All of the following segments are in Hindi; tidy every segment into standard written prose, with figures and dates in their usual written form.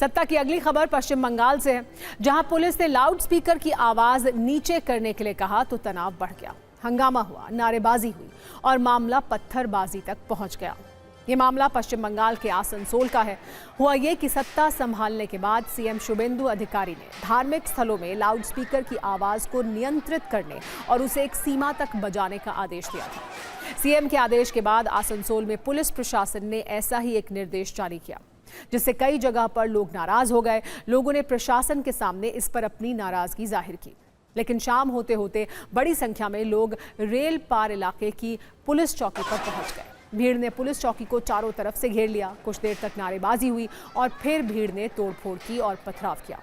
सत्ता की अगली खबर पश्चिम बंगाल से है, जहां पुलिस ने लाउड स्पीकर की आवाज नीचे करने के लिए कहा तो तनाव बढ़ गया। हंगामा हुआ, नारेबाजी हुई और मामला पत्थरबाजी तक पहुंच गया। ये मामला पश्चिम बंगाल के आसनसोल का है। हुआ ये कि सत्ता संभालने के बाद सीएम शुभेंदु अधिकारी ने धार्मिक स्थलों में लाउड स्पीकर की आवाज को नियंत्रित करने और उसे एक सीमा तक बजाने का आदेश दिया था। सीएम के आदेश के बाद आसनसोल में पुलिस प्रशासन ने ऐसा ही एक निर्देश जारी किया, जिससे कई जगह पर लोग नाराज हो गए। लोगों ने प्रशासन के सामने इस पर अपनी नाराजगी जाहिर की, लेकिन शाम होते होते बड़ी संख्या में लोग रेल पार इलाके की पुलिस चौकी पर पहुंच गए। भीड़ ने पुलिस चौकी को चारों तरफ से घेर लिया। कुछ देर तक नारेबाजी हुई और फिर भीड़ ने तोड़फोड़ की और पथराव किया,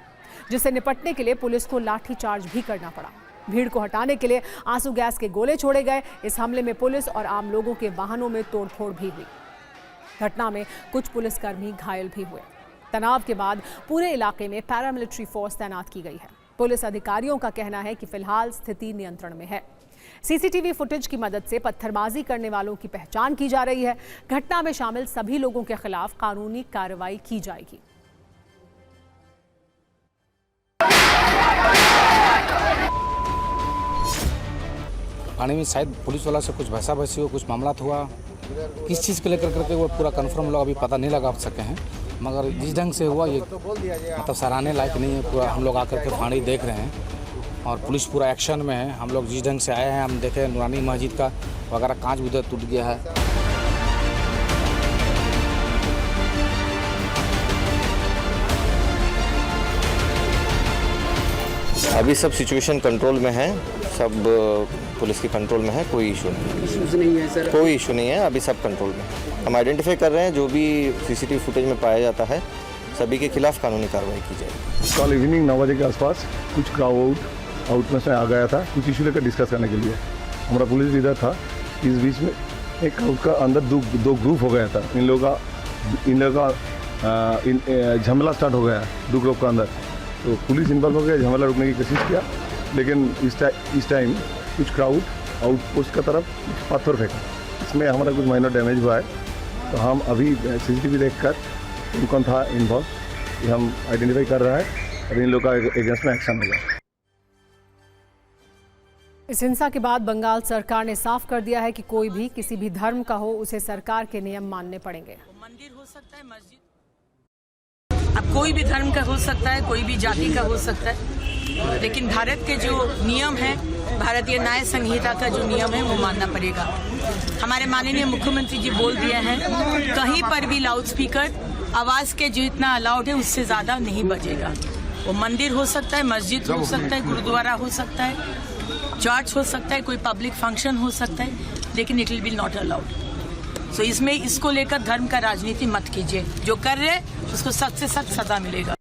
जिससे निपटने के लिए पुलिस को लाठीचार्ज भी करना पड़ा। भीड़ को हटाने के लिए आंसू गैस के गोले छोड़े गए। इस हमले में पुलिस और आम लोगों के वाहनों में तोड़फोड़ भी हुई। घटना में कुछ पुलिसकर्मी घायल भी हुए। तनाव के बाद पूरे इलाके में पैरामिलिट्री फोर्स तैनात की गई है। पुलिस अधिकारियों का कहना है कि फिलहाल स्थिति नियंत्रण में है। सीसीटीवी फुटेज की मदद से पत्थरबाजी करने वालों की पहचान की जा रही है। घटना में शामिल सभी लोगों के खिलाफ कानूनी कार्रवाई की जाएगी। थाने में शायद पुलिस वाला से कुछ भैसा-भैसी हो, कुछ मामला हुआ, किस चीज़ को लेकर करके वो पूरा कंफर्म लोग अभी पता नहीं लगा सके हैं, मगर जिस ढंग से हुआ ये मतलब सराहने लायक नहीं है। पूरा हम लोग आकर के फाड़ी देख रहे हैं और पुलिस पूरा एक्शन में है। हम लोग जिस ढंग से आए हैं, हम देखे नूरानी मस्जिद का वगैरह कांच उधर टूट गया है। अभी सब सिचुएशन कंट्रोल में है, सब पुलिस के कंट्रोल में है, कोई इशू नहीं है सर। कोई इशू नहीं है, अभी सब कंट्रोल में है। हम आइडेंटिफाई कर रहे हैं, जो भी सीसीटीवी फुटेज में पाया जाता है सभी के खिलाफ कानूनी कार्रवाई की जाएगी। कल इवनिंग 9 बजे के आसपास कुछ क्राउड आउट में से आ गया था, कुछ इशू लेकर डिस्कस करने के लिए। हमारा पुलिस लीडर था, इस बीच में एक क्राउड का अंदर दो ग्रुप हो गया था। इन लोगों का झमेला स्टार्ट हो गया 2 ग्रुप का अंदर। तो पुलिस इन्वॉल्व हो गया, झमेला रोकने की कोशिश किया, लेकिन इस टाइम कुछ क्राउड आउटपोस्ट का तरफ पत्थर फेंका। इसमें हमारा कुछ माइनर डैमेज हुआ है। तो हम अभी सीसीटीवी देखकर कौन था इन्वॉल्व ये हम आइडेंटिफाई कर रहा है और इन लोग का अगेंस्ट में एक्शन होगा। इस हिंसा के बाद बंगाल सरकार ने साफ कर दिया है कि कोई भी किसी भी धर्म का हो, उसे सरकार के नियम मानने पड़ेंगे। मंदिर हो सकता है, मस्जिद, अब कोई भी धर्म का हो सकता है, कोई भी जाति का हो सकता है, लेकिन भारत के जो नियम है, भारतीय न्याय संहिता का जो नियम है वो मानना पड़ेगा। हमारे माननीय मुख्यमंत्री जी बोल दिए हैं, कहीं पर भी लाउड स्पीकर आवाज के जो इतना अलाउड है उससे ज्यादा नहीं बजेगा। वो मंदिर हो सकता है, मस्जिद हो सकता है, गुरुद्वारा हो सकता है, चर्च हो सकता है, कोई पब्लिक फंक्शन हो सकता है, लेकिन it will be not allowed. So इसमें इसको लेकर धर्म का राजनीति मत कीजिए। जो कर रहे उसको सख्त से सख्त सजा मिलेगा।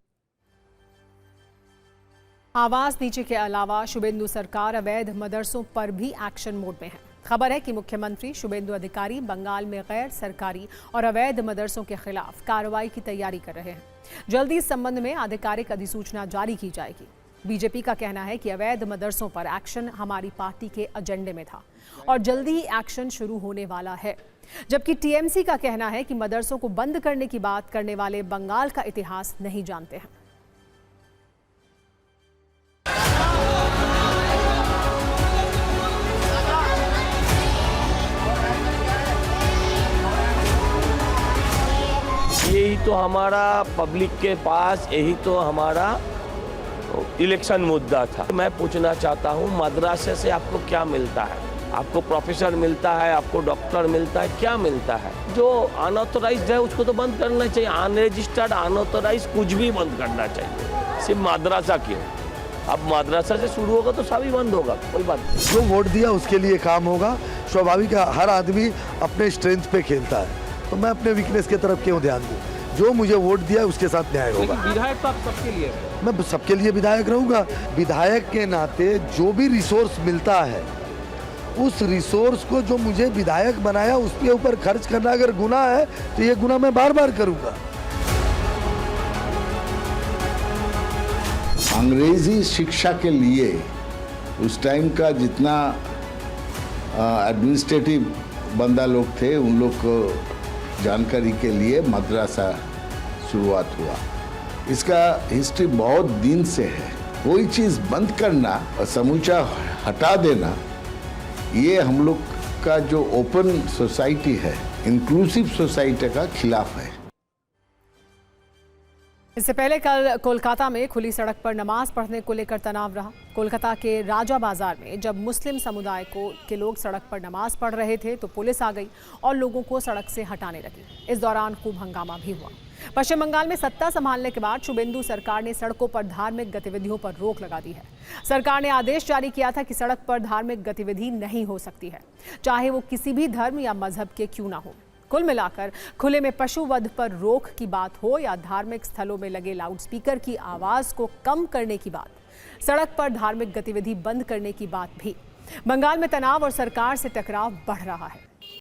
आवाज नीचे के अलावा शुभेंदु सरकार अवैध मदरसों पर भी एक्शन मोड में है। खबर है कि मुख्यमंत्री शुभेंदु अधिकारी बंगाल में गैर सरकारी और अवैध मदरसों के खिलाफ कार्रवाई की तैयारी कर रहे हैं। जल्दी इस संबंध में आधिकारिक अधिसूचना जारी की जाएगी। बीजेपी का कहना है कि अवैध मदरसों पर एक्शन हमारी पार्टी के एजेंडे में था और जल्दी ही एक्शन शुरू होने वाला है, जबकि टीएमसी का कहना है कि मदरसों को बंद करने की बात करने वाले बंगाल का इतिहास नहीं जानते हैं। यही तो हमारा पब्लिक के पास, यही तो हमारा इलेक्शन मुद्दा था। मैं पूछना चाहता हूँ, मदरसे से आपको क्या मिलता है? आपको प्रोफेसर मिलता है, आपको डॉक्टर मिलता है, क्या मिलता है? जो अनऑथोराइज्ड है उसको तो बंद करना चाहिए। अनरजिस्टर्ड, अनऑथोराइज्ड कुछ भी बंद करना चाहिए। सिर्फ मदरसा क्यों? अब मदरसा से शुरू होगा तो सभी बंद होगा, कोई बात नहीं। जो वोट दिया उसके लिए काम होगा। स्वाभाविक है, हर आदमी अपने स्ट्रेंथ पे खेलता है, तो मैं अपने वीकनेस की तरफ क्यों ध्यान दूं? जो मुझे वोट दिया उसके साथ न्याय होगा। विधायक तो आप सबके लिए, मैं सबके लिए विधायक रहूंगा। विधायक के नाते जो भी रिसोर्स मिलता है, उस रिसोर्स को जो मुझे विधायक बनाया उसके ऊपर खर्च करना अगर गुनाह है तो ये गुनाह मैं बार बार करूंगा। अंग्रेजी शिक्षा के लिए उस टाइम का जितना एडमिनिस्ट्रेटिव बंदा लोग थे, उन लोग को जानकारी के लिए मदरसा शुरुआत हुआ। इसका हिस्ट्री बहुत दिन से है। कोई चीज़ बंद करना और समूचा हटा देना, ये हम लोग का जो ओपन सोसाइटी है, इंक्लूसिव सोसाइटी का खिलाफ है। इससे पहले कल कोलकाता में खुली सड़क पर नमाज पढ़ने को लेकर तनाव रहा। कोलकाता के राजा बाजार में जब मुस्लिम समुदाय के लोग सड़क पर नमाज पढ़ रहे थे तो पुलिस आ गई और लोगों को सड़क से हटाने लगी। इस दौरान खूब हंगामा भी हुआ। पश्चिम बंगाल में सत्ता संभालने के बाद शुभेंदु सरकार ने सड़कों पर धार्मिक गतिविधियों पर रोक लगा दी है। सरकार ने आदेश जारी किया था कि सड़क पर धार्मिक गतिविधि नहीं हो सकती है, चाहे वो किसी भी धर्म या मजहब के क्यों ना हो। कुल मिलाकर खुले में पशु वध पर रोक की बात हो या धार्मिक स्थलों में लगे लाउडस्पीकर की आवाज को कम करने की बात, सड़क पर धार्मिक गतिविधि बंद करने की बात भी, बंगाल में तनाव और सरकार से टकराव बढ़ रहा है।